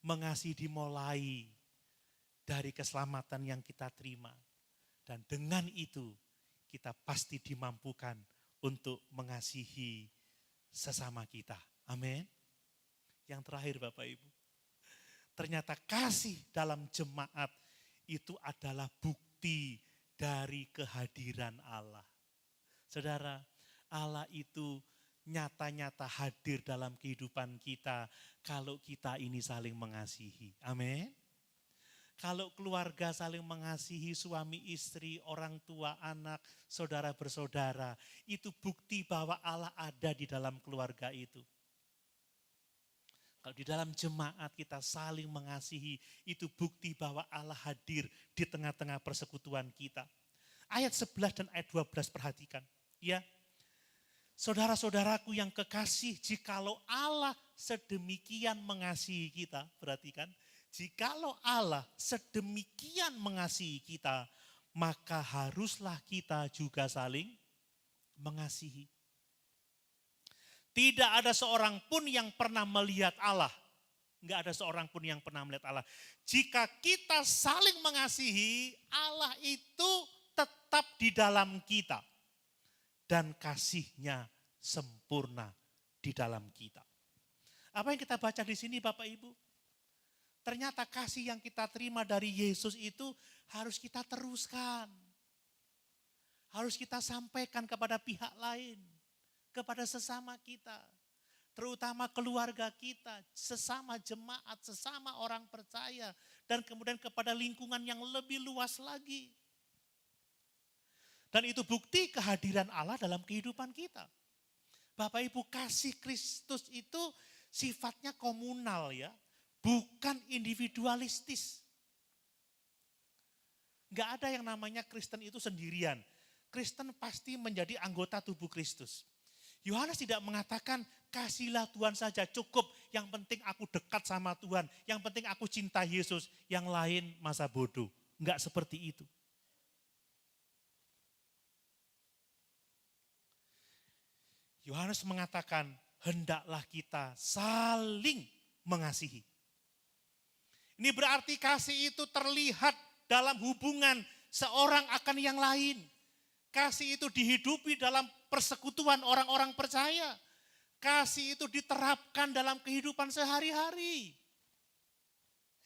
Mengasihi dimulai dari keselamatan yang kita terima. Dan dengan itu kita pasti dimampukan untuk mengasihi sesama kita. Amin. Yang terakhir Bapak Ibu. Ternyata kasih dalam jemaat itu adalah bukti dari kehadiran Allah. Saudara, Allah itu nyata-nyata hadir dalam kehidupan kita kalau kita ini saling mengasihi. Amin. Kalau keluarga saling mengasihi, suami istri, orang tua, anak, saudara bersaudara, itu bukti bahwa Allah ada di dalam keluarga itu. Kalau di dalam jemaat kita saling mengasihi, itu bukti bahwa Allah hadir di tengah-tengah persekutuan kita. Ayat 11 dan ayat 12 perhatikan. Ya, saudara-saudaraku yang kekasih, jikalau Allah sedemikian mengasihi kita, perhatikan. Jikalau Allah sedemikian mengasihi kita, maka haruslah kita juga saling mengasihi. Tidak ada seorang pun yang pernah melihat Allah. Enggak ada seorang pun yang pernah melihat Allah. Jika kita saling mengasihi, Allah itu tetap di dalam kita. Dan kasih-Nya sempurna di dalam kita. Apa yang kita baca di sini Bapak Ibu? Ternyata kasih yang kita terima dari Yesus itu harus kita teruskan. Harus kita sampaikan kepada pihak lain. Kepada sesama kita, terutama keluarga kita, sesama jemaat, sesama orang percaya, dan kemudian kepada lingkungan yang lebih luas lagi. Dan itu bukti kehadiran Allah dalam kehidupan kita. Bapak Ibu, kasih Kristus itu sifatnya komunal ya, bukan individualistis. Enggak ada yang namanya Kristen itu sendirian. Kristen pasti menjadi anggota tubuh Kristus. Yohanes tidak mengatakan kasihlah Tuhan saja cukup, yang penting aku dekat sama Tuhan, yang penting aku cinta Yesus, yang lain masa bodoh. Enggak seperti itu. Yohanes mengatakan hendaklah kita saling mengasihi. Ini berarti kasih itu terlihat dalam hubungan seorang akan yang lain. Kasih itu dihidupi dalam persekutuan orang-orang percaya. Kasih itu diterapkan dalam kehidupan sehari-hari.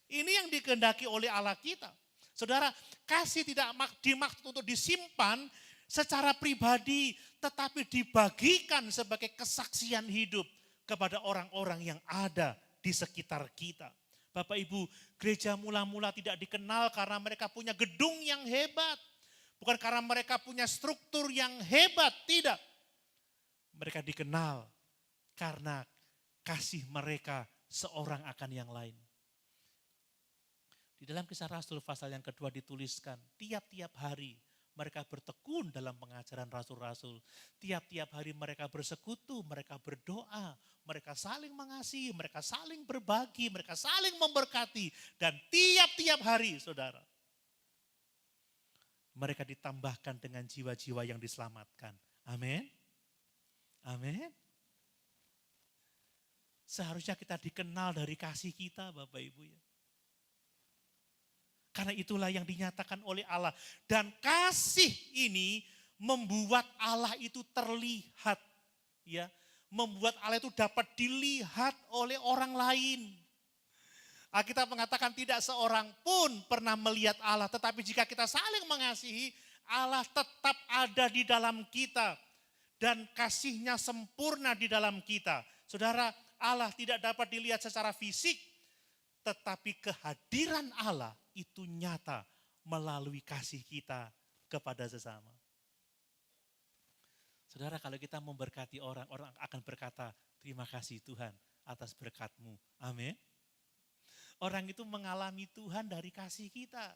Ini yang dikehendaki oleh Allah kita. Saudara, kasih tidak dimaksud untuk disimpan secara pribadi, tetapi dibagikan sebagai kesaksian hidup kepada orang-orang yang ada di sekitar kita. Bapak Ibu, gereja mula-mula tidak dikenal karena mereka punya gedung yang hebat. Bukan karena mereka punya struktur yang hebat, tidak. Mereka dikenal karena kasih mereka seorang akan yang lain. Di dalam Kisah Rasul pasal yang kedua dituliskan, tiap-tiap hari Mereka bertekun dalam pengajaran rasul-rasul. Tiap-tiap hari mereka bersekutu, mereka berdoa, mereka saling mengasihi, mereka saling berbagi, mereka saling memberkati. Dan tiap-tiap hari, saudara, mereka ditambahkan dengan jiwa-jiwa yang diselamatkan. Amin. Amin. Seharusnya kita dikenal dari kasih kita, Bapak Ibu ya. Karena itulah yang dinyatakan oleh Allah. Dan kasih ini membuat Allah itu terlihat. Ya, membuat Allah itu dapat dilihat oleh orang lain. Alkitab mengatakan tidak seorang pun pernah melihat Allah. Tetapi jika kita saling mengasihi, Allah tetap ada di dalam kita. Dan kasihnya sempurna di dalam kita. Saudara, Allah tidak dapat dilihat secara fisik, tetapi kehadiran Allah itu nyata melalui kasih kita kepada sesama. Saudara, kalau kita memberkati orang, orang akan berkata, terima kasih Tuhan atas berkat-Mu. Amin. Orang itu mengalami Tuhan dari kasih kita.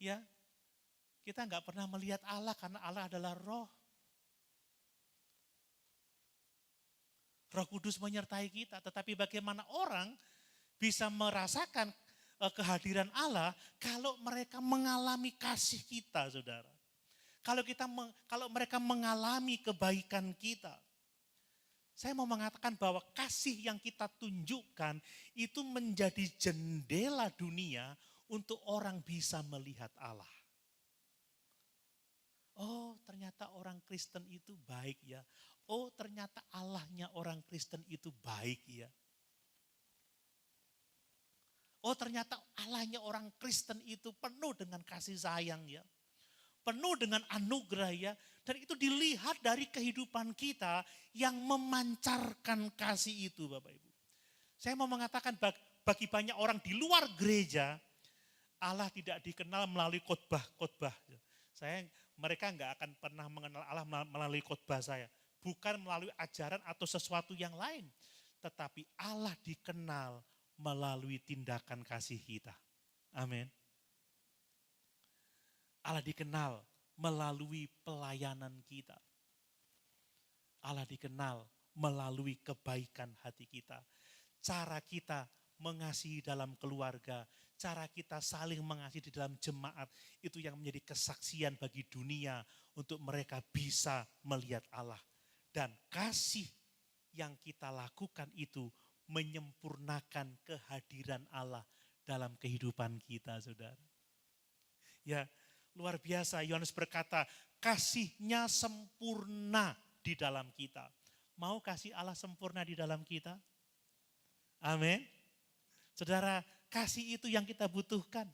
Ya, kita nggak pernah melihat Allah karena Allah adalah roh. Roh Kudus menyertai kita, tetapi bagaimana orang bisa merasakan kehadiran Allah kalau mereka mengalami kasih kita, saudara. Kalau mereka mengalami kebaikan kita. Saya mau mengatakan bahwa kasih yang kita tunjukkan itu menjadi jendela dunia untuk orang bisa melihat Allah. Oh, ternyata orang Kristen itu baik ya. Oh, ternyata Allahnya orang Kristen itu baik ya. Oh, ternyata Allahnya orang Kristen itu penuh dengan kasih sayang ya. Penuh dengan anugerah ya. Dan itu dilihat dari kehidupan kita yang memancarkan kasih itu, Bapak Ibu. Saya mau mengatakan bagi banyak orang di luar gereja, Allah tidak dikenal melalui khotbah-khotbah. Mereka nggak akan pernah mengenal Allah melalui khotbah saya. Bukan melalui ajaran atau sesuatu yang lain. Tetapi Allah dikenal melalui tindakan kasih kita. Amin. Allah dikenal melalui pelayanan kita. Allah dikenal melalui kebaikan hati kita. Cara kita mengasihi dalam keluarga, cara kita saling mengasihi di dalam jemaat, itu yang menjadi kesaksian bagi dunia untuk mereka bisa melihat Allah. Dan kasih yang kita lakukan itu menyempurnakan kehadiran Allah dalam kehidupan kita, saudara. Ya, luar biasa. Yohanes berkata, kasihnya sempurna di dalam kita. Mau kasih Allah sempurna di dalam kita? Amin. Saudara, kasih itu yang kita butuhkan.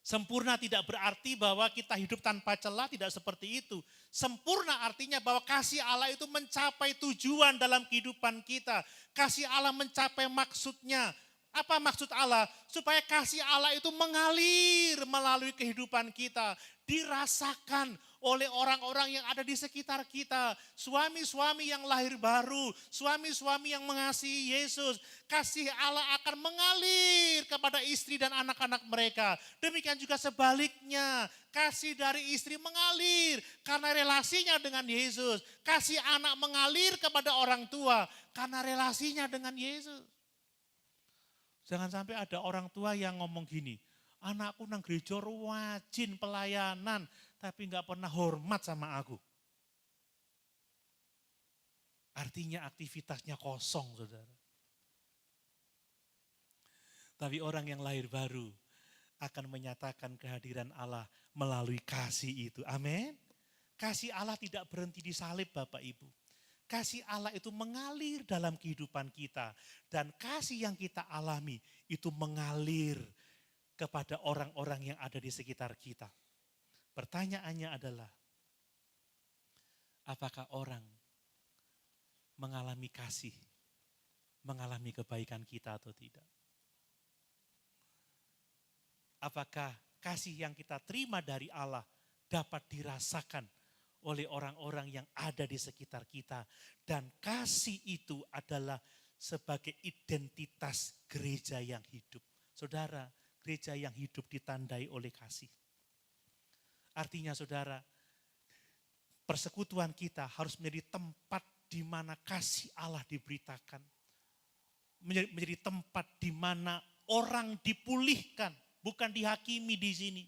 Sempurna tidak berarti bahwa kita hidup tanpa celah, tidak seperti itu. Sempurna artinya bahwa kasih Allah itu mencapai tujuan dalam kehidupan kita. Kasih Allah mencapai maksudnya. Apa maksud Allah? Supaya kasih Allah itu mengalir melalui kehidupan kita. Dirasakan oleh orang-orang yang ada di sekitar kita. Suami-suami yang lahir baru, suami-suami yang mengasihi Yesus. Kasih Allah akan mengalir kepada istri dan anak-anak mereka. Demikian juga sebaliknya, kasih dari istri mengalir karena relasinya dengan Yesus. Kasih anak mengalir kepada orang tua karena relasinya dengan Yesus. Jangan sampai ada orang tua yang ngomong gini, anakku nang gereja rajin pelayanan, tapi nggak pernah hormat sama aku. Artinya aktivitasnya kosong, saudara. Tapi orang yang lahir baru akan menyatakan kehadiran Allah melalui kasih itu. Amin. Kasih Allah tidak berhenti di salib, Bapak Ibu. Kasih Allah itu mengalir dalam kehidupan kita. Dan kasih yang kita alami itu mengalir kepada orang-orang yang ada di sekitar kita. Pertanyaannya adalah, apakah orang mengalami kasih, mengalami kebaikan kita atau tidak? Apakah kasih yang kita terima dari Allah dapat dirasakan oleh orang-orang yang ada di sekitar kita. Dan kasih itu adalah sebagai identitas gereja yang hidup. Saudara, gereja yang hidup ditandai oleh kasih. Artinya saudara, persekutuan kita harus menjadi tempat di mana kasih Allah diberitakan. Menjadi tempat di mana orang dipulihkan, bukan dihakimi di sini.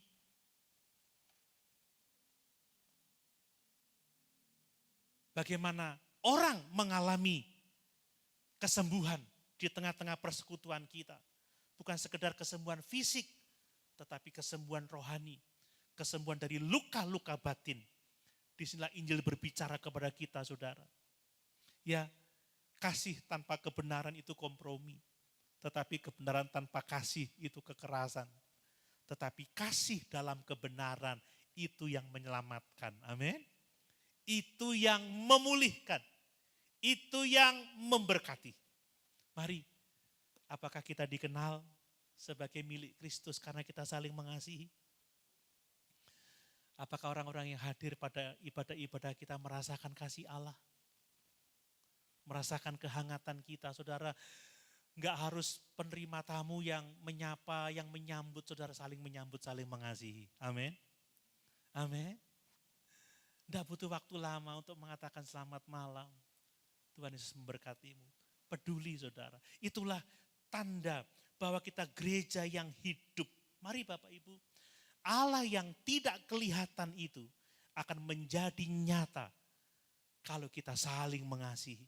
Bagaimana orang mengalami kesembuhan di tengah-tengah persekutuan kita. Bukan sekedar kesembuhan fisik, tetapi kesembuhan rohani. Kesembuhan dari luka-luka batin. Disinilah Injil berbicara kepada kita, saudara. Ya, kasih tanpa kebenaran itu kompromi. Tetapi kebenaran tanpa kasih itu kekerasan. Tetapi kasih dalam kebenaran itu yang menyelamatkan. Amin. Itu yang memulihkan. Itu yang memberkati. Mari, apakah kita dikenal sebagai milik Kristus karena kita saling mengasihi? Apakah orang-orang yang hadir pada ibadah-ibadah kita merasakan kasih Allah? Merasakan kehangatan kita, saudara. Enggak harus penerima tamu yang menyapa, yang menyambut, saudara saling menyambut, saling mengasihi. Amin. Amin. Enggak butuh waktu lama untuk mengatakan selamat malam. Tuhan Yesus memberkatimu. Peduli, saudara. Itulah tanda bahwa kita gereja yang hidup. Mari Bapak Ibu, Allah yang tidak kelihatan itu akan menjadi nyata kalau kita saling mengasihi.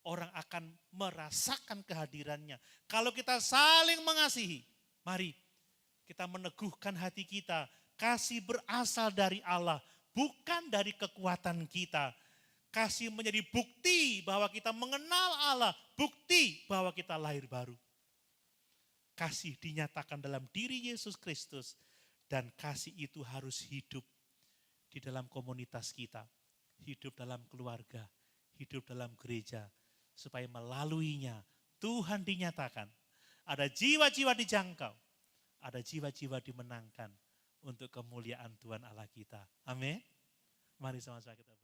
Orang akan merasakan kehadirannya. Kalau kita saling mengasihi, mari kita meneguhkan hati kita. Kasih berasal dari Allah, bukan dari kekuatan kita. Kasih menjadi bukti bahwa kita mengenal Allah, bukti bahwa kita lahir baru. Kasih dinyatakan dalam diri Yesus Kristus dan kasih itu harus hidup di dalam komunitas kita, hidup dalam keluarga, hidup dalam gereja, supaya melaluinya Tuhan dinyatakan. Ada jiwa-jiwa dijangkau, ada jiwa-jiwa dimenangkan untuk kemuliaan Tuhan Allah kita. Amin. Mari sama-sama kita